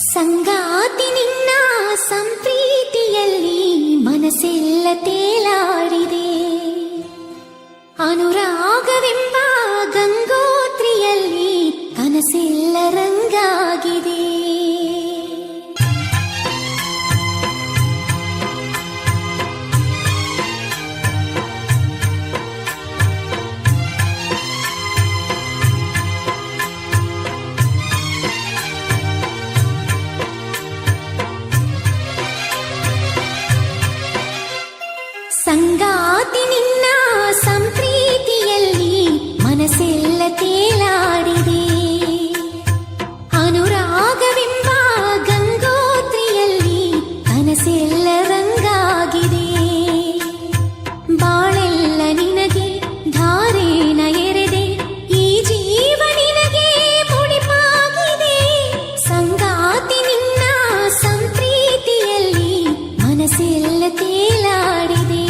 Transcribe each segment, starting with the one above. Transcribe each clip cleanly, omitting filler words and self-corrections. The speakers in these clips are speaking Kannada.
ಸಂಗಾತಿ ನಿನ್ನ ಸಂಪ್ರೀತಿಯಲ್ಲಿ ಮನಸ್ಸೆಲ್ಲ ತೇಲಾಡಿದೆ. ಅನುರಾಗವೆಂಬ ಗಂಗೋತ್ರಿಯಲ್ಲಿ ಕನಸೆಲ್ಲ ರಂಗಾಗಿದೆ. ಸಂಗಾತಿ ನಿನ್ನ ಸಂಪ್ರೀತಿಯಲ್ಲಿ ಮನಸ್ಸೆಲ್ಲ ತೇಲಾಡಿದೆ. ಅನುರಾಗವೆಂಬ ಗಂಗೋತ್ರಿಯಲ್ಲಿ ಕನಸೆಲ್ಲ ರಂಗಾಗಿದೆ. ಬಾಳೆಲ್ಲ ನಿನಗೆ ಧಾರೇನ ಎರೆದೆ, ಈ ಜೀವ ನಿನಗೆ ಮುಡಿಪಾಗಿದೆ. ಸಂಗಾತಿ ನಿನ್ನ ಸಂಪ್ರೀತಿಯಲ್ಲಿ ಮನಸ್ಸೆಲ್ಲ ತೇಲಾಡಿದೆ.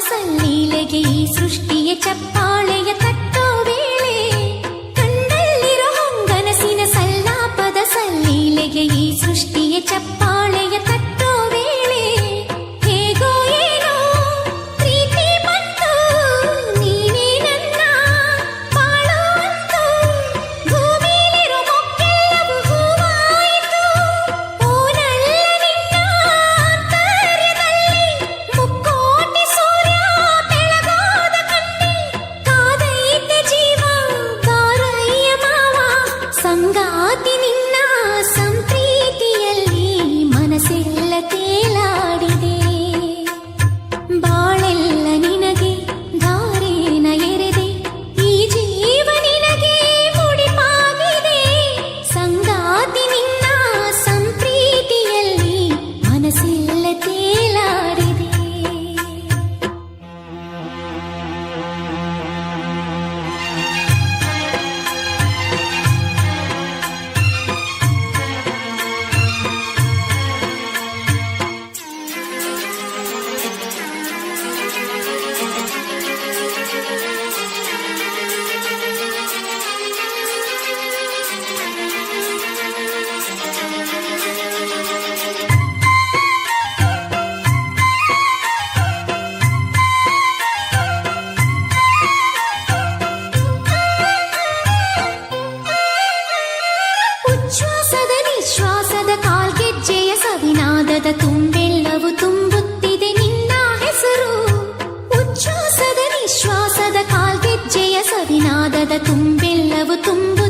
ಸಲ್ಲೀಲೆಗೆ ಈ ಸೃಷ್ಟಿಯ ಚಪ್ಪಾಳೆಯ ತಟ್ಟೋ ವೇಳೆ, ಕಂಡಲ್ಲಿರೋ ಹೊಂಗನಸಿನ ಸಲ್ಲಾಪದ ಸಲ್ಲೀಲೆಗೆ ಈ ಸೃಷ್ಟಿಯ ಚಪ್ಪಾಳೆಯ ತಟ್ಟೋ ವೇಳೆ, ಹೇಗೋ ಏನೋ ಪ್ರೀತಿ ಬಂತು, ನೀನೇ ನನ್ನ ಬಾಳೋ ಅಂತು, ಭೂಮಿಲಿರೋ ಮೊಕ್ಕೆಲ್ಲವೂ ಹೂವಾಯಿತು. ಓನಲ್ಲ ನಿನ್ನ ಆಂತರ್ಯದಲ್ಲಿ ಮುಕ್ಕೋಟಿ ಸಂಗಾತಿ ನಿನ್ನ ಸಂಪ್ರೀತಿಯಲ್ಲಿ ಮನಸ್ಸೆಲ್ಲ ತೇಲಾಡಿದೆ. ಬಾಳೆಲ್ಲ ನಿನಗೆ ಧಾರೇನ ಎರೆದೆ, ಈ ಜೀವ ನಿನಗೆ ಮುಡಿಪಾಗಿದೆ. ಸಂಗಾತಿ ನಿನ್ನ ಸಂಪ್ರೀತಿಯಲ್ಲಿ ಮನಸ್ಸೆಲ್ಲ ತೇಲಾಡಿದೆ. ಉಚ್ಛ್ವಾಸದ ನಿಶ್ವಾಸದ ಕಾಲ್ಗೆಜ್ಜೆಯ ಸವಿನಾದದ ತುಂಬೆಲ್ಲವೂ ತುಂಬುತ್ತಿದೆ ನಿನ್ನ ಹೆಸರು. ಉಚ್ಛ್ವಾಸದ ನಿಶ್ವಾಸದ ಕಾಲ್ಗೆಜ್ಜೆಯ ಸವಿನಾದದ ತುಂಬೆಲ್ಲವೂ ತುಂಬು